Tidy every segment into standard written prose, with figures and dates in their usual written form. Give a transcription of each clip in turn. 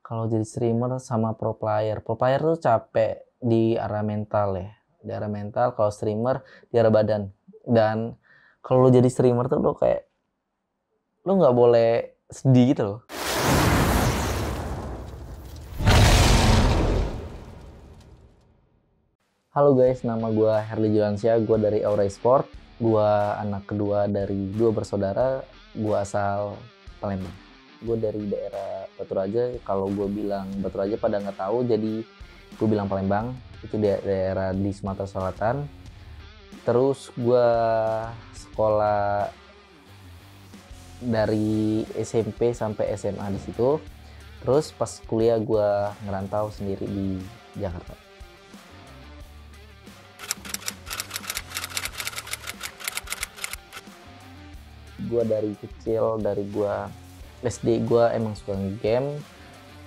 Kalau jadi streamer sama pro player tuh capek di arah mental ya. Di arah mental, kalau streamer di arah badan. Dan kalau lo jadi streamer tuh lo kayak lo nggak boleh sedih gitu loh. Halo guys, nama gue Herli Julansyah, gue dari Aura Sport. Gue anak kedua dari dua bersaudara, gue asal Palembang. Gue dari daerah Batu Raja, kalau gue bilang Batu Raja pada nggak tahu, jadi gue bilang Palembang. Itu daerah di Sumatera Selatan. Terus gue sekolah dari SMP sampai SMA di situ. Terus pas kuliah gue ngerantau sendiri di Jakarta. Gue dari kecil, dari gue SD gue emang suka game.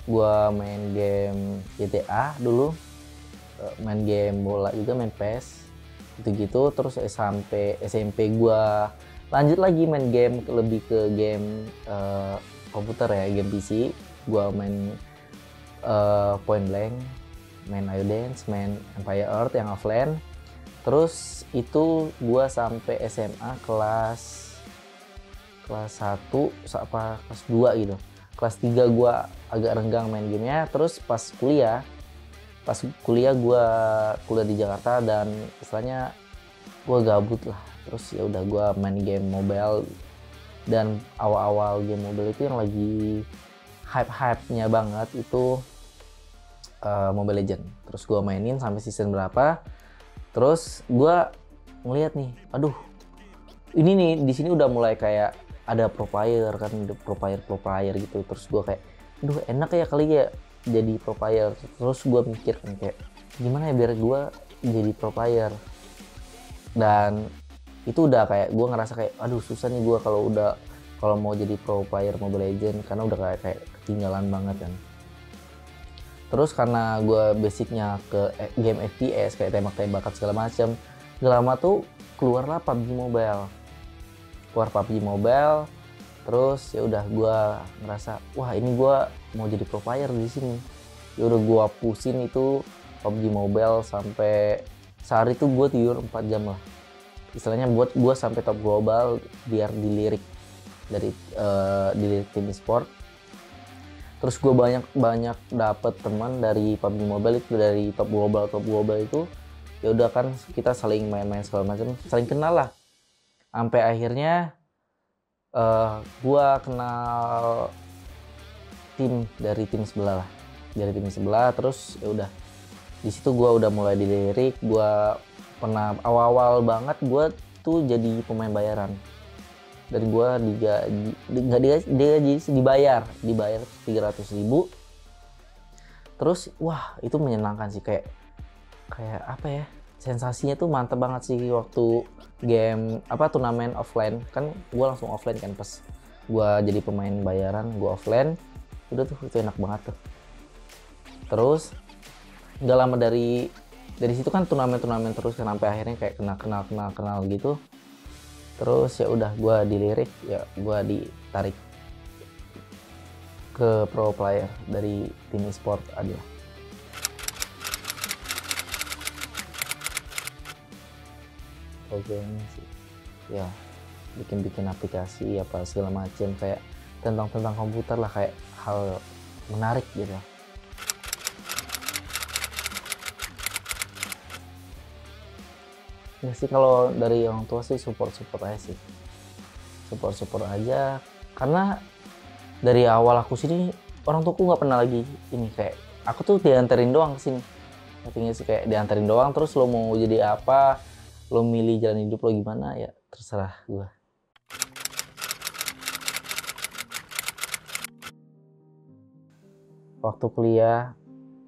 Gue main game GTA dulu, main game bola juga, main PES gitu-gitu. Terus sampai SMP gue lanjut lagi main game, lebih ke game komputer ya, game PC. Gue main Point Blank, main Dance, main Empire Earth yang offline. Terus itu gue sampai SMA kelas 1 apa kelas 2 gitu. Kelas 3 gue agak renggang main gamenya. Terus pas kuliah gue kuliah di Jakarta dan istilahnya gue gabut lah. Terus ya udah gue main game mobile, dan awal-awal game mobile itu yang lagi hype-hype-nya banget itu Mobile Legend. Terus gue mainin sampai season berapa. Terus gue ngeliat nih, aduh, ini nih di sini udah mulai kayak ada pro player kan, ada pro player gitu. Terus gue kayak, aduh enak ya kali ya jadi pro player. Terus gue mikir kan kayak gimana ya biar gue jadi pro player. Dan itu udah kayak gue ngerasa kayak aduh susah nih gue kalau mau jadi pro player Mobile Legend, karena udah kayak ketinggalan banget kan. Terus karena gue basicnya ke game FPS kayak tembak-tembakan segala macam, gak lama tuh keluarlah PUBG Mobile. Keluar PUBG Mobile, terus ya udah gue ngerasa wah ini gue mau jadi pro player di sini. Ya udah gue pusin itu PUBG Mobile sampai sehari tuh gue tidur 4 jam lah. Istilahnya buat gue sampai top global biar dilirik dari dilirik tim e-sport. Terus gue banyak dapet teman dari PUBG Mobile itu, dari top global itu. Ya udah kan kita saling main-main segala macam, saling kenal lah. Sampai akhirnya gue kenal dari tim sebelah lah, dari tim sebelah. Terus ya udah di situ gue udah mulai dilirik. Gue pernah awal-awal banget gue tuh jadi pemain bayaran, dan gue dibayar 300.000. Terus wah itu menyenangkan sih, kayak apa ya, sensasinya tuh mantep banget sih waktu game apa turnamen offline kan. Gue langsung offline kan pas gue jadi pemain bayaran, gue offline. Udah tuh itu enak banget tuh. Terus nggak lama dari situ kan turnamen terus kan, sampai akhirnya kayak kenal gitu. Terus ya udah gue dilirik, ya gue ditarik ke pro player dari tim e-sport adalah. Programming sih ya, bikin aplikasi apa segala macam, kayak tentang komputer lah, kayak hal menarik gitu. Ya sih kalau dari orang tua sih support aja sih, support aja. Karena dari awal aku sini orang tuaku nggak pernah lagi ini, kayak aku tuh dianterin doang ke sini. Artinya sih kayak dianterin doang, terus lo mau jadi apa, lo milih jalan hidup lo gimana ya terserah gue. Waktu kuliah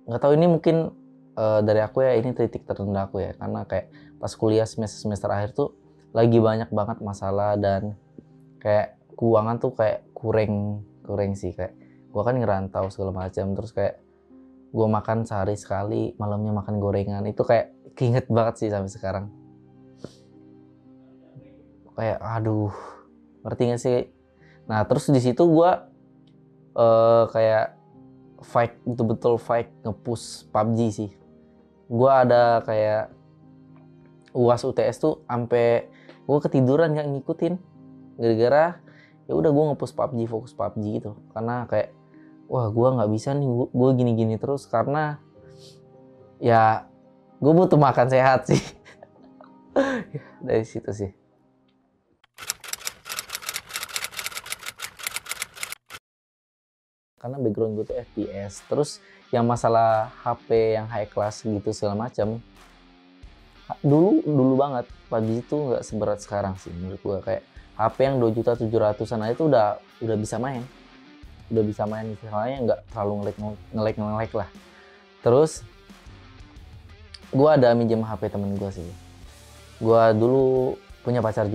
nggak tahu, ini mungkin dari aku ya, ini titik terendah aku ya, karena kayak pas kuliah semester akhir tuh lagi banyak banget masalah, dan kayak keuangan tuh kayak kurang sih. Kayak gue kan ngerantau segala macam, terus kayak gue makan sehari sekali, malamnya makan gorengan. Itu kayak keinget banget sih sampai sekarang. Kayak aduh, ngerti gak sih? Nah terus di situ gue kayak fight, betul-betul fight nge-push PUBG sih. Gue ada kayak UAS UTS tuh sampai gue ketiduran nggak ngikutin gara-gara ya udah gue nge-push PUBG, fokus PUBG gitu. Karena kayak wah gue nggak bisa nih, gue gini-gini terus karena ya gue butuh makan sehat sih. Dari situ sih. Karena background gue tuh FPS, terus yang masalah HP yang high class gitu segala macam, dulu banget PUBG itu nggak seberat sekarang sih menurut gue. Kayak HP yang 2.700.000-an aja itu udah bisa main, misalnya nggak terlalu ngelek lah. Terus gue ada minjem HP temen gue sih. Gue dulu punya pacar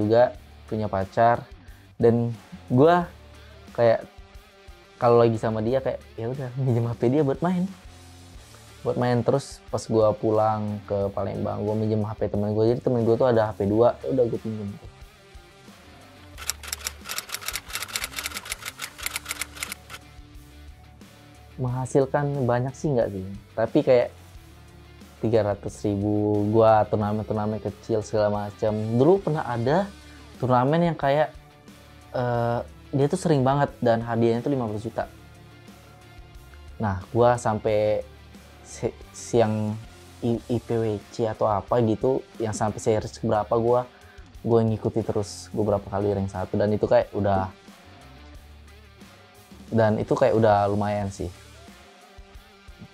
dan gue kayak kalau lagi sama dia kayak ya udah minjem HP dia buat main. Terus pas gue pulang ke Palembang gue minjem HP temen gue, jadi temen gue tuh ada HP 2, ya udah gue pinjem. Menghasilkan banyak sih nggak sih, tapi kayak 300.000 gua turnamen kecil segala macam. Dulu pernah ada turnamen yang kayak dia tuh sering banget dan hadiahnya tuh 15 juta. Nah, gua sampai siang IPWC atau apa gitu yang sampai series berapa gua ngikuti terus. Gua berapa kali rank 1 dan itu kayak udah lumayan sih.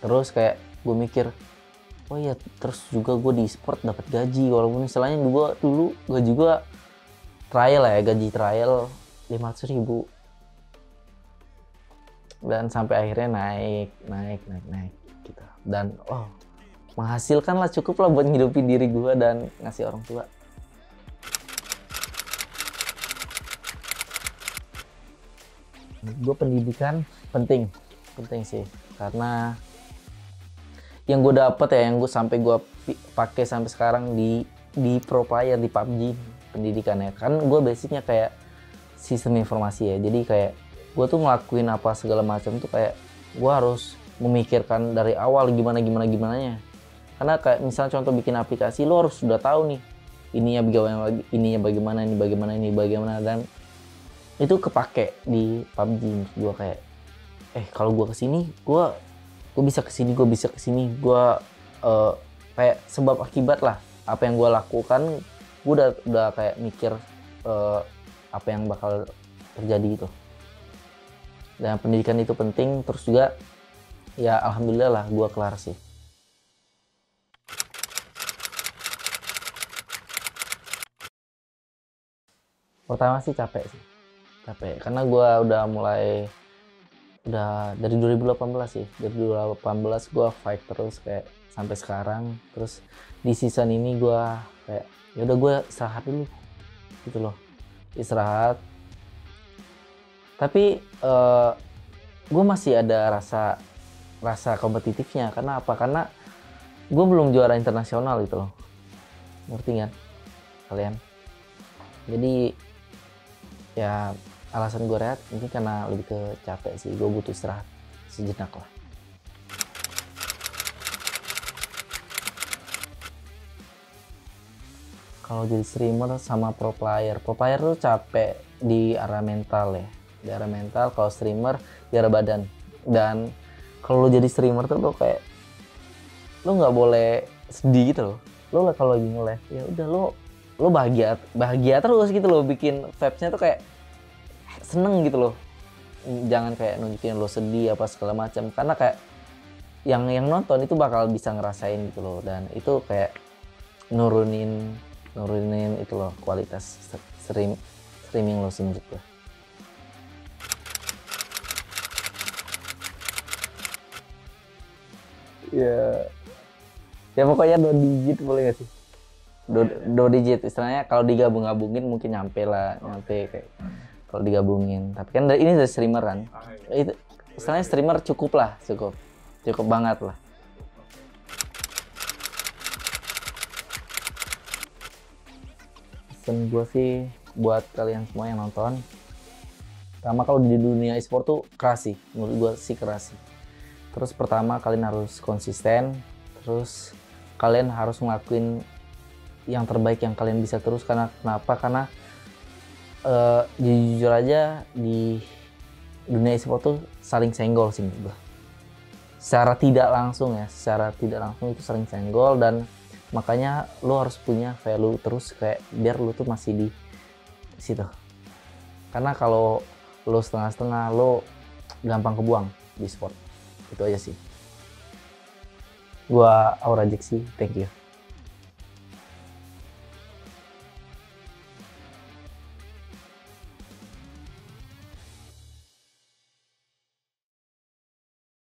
Terus kayak gue mikir, oh iya, terus juga gue di e-sport dapat gaji, walaupun istilahnya dulu gaji gue trial ya, gaji trial 500.000 dan sampai akhirnya naik gitu. Dan menghasilkan lah, cukup lah buat ngidupin diri gue dan ngasih orang tua. Gue pendidikan penting sih, karena yang gue dapet ya, yang gue pakai sampai sekarang di pro player di PUBG pendidikannya. Kan gue basicnya kayak sistem informasi ya, jadi kayak gue tuh ngelakuin apa segala macam tuh kayak gue harus memikirkan dari awal gimananya. Karena kayak misalnya contoh bikin aplikasi, lo harus sudah tahu nih ininya bagaimana, dan itu kepake di PUBG. Gue kayak kalau gue kesini gue bisa kesini, kayak sebab akibat lah apa yang gue lakukan. Gue udah kayak mikir apa yang bakal terjadi gitu. Dan pendidikan itu penting. Terus juga ya alhamdulillah lah gue kelar sih. Pertama sih capek karena gue udah dari 2018 sih. Dari 2018 gue fight terus kayak sampai sekarang. Terus di season ini gue kayak ya udah gue istirahat dulu gitu loh, istirahat. Tapi gue masih ada rasa kompetitifnya. Karena apa? Karena gue belum juara internasional gitu loh, ngerti kan kalian? Jadi ya alasan gue rehat mungkin karena lebih ke capek sih. Gue butuh istirahat sejenak lah. Kalau jadi streamer sama pro player tuh capek di arah mental ya. Di arah mental. Kalau streamer di arah badan. Dan kalau lo jadi streamer tuh lo kayak lo nggak boleh sedih gitu loh. Lo kalau lagi nge-live ya udah lo bahagia terus gitu loh. Bikin vibes-nya tuh kayak seneng gitu loh. Jangan kayak nunjukin lo sedih apa segala macam, karena kayak yang nonton itu bakal bisa ngerasain gitu loh. Dan itu kayak nurunin itu loh kualitas streaming lo sih menurut gue. Ya pokoknya 2 digit boleh gak sih? 2 digit istilahnya. Kalau digabungin mungkin nyampe kayak kalau digabungin. Tapi kan ini dari streamer kan, itu istilahnya streamer cukup banget lah. Pesan gue sih buat kalian semua yang nonton, pertama kalau di dunia e-sport tuh keras sih, menurut gue sih keras sih. Terus pertama kalian harus konsisten, terus kalian harus ngelakuin yang terbaik yang kalian bisa terus. Karena kenapa? Karena jujur aja di dunia e-sport tuh saling senggol sih menurut gue. Secara tidak langsung itu sering senggol, dan makanya lo harus punya value terus kayak biar lo tuh masih di situ. Karena kalau lo setengah-setengah, lo gampang kebuang di sport. Itu aja sih. Gua Aura Jeksi, thank you.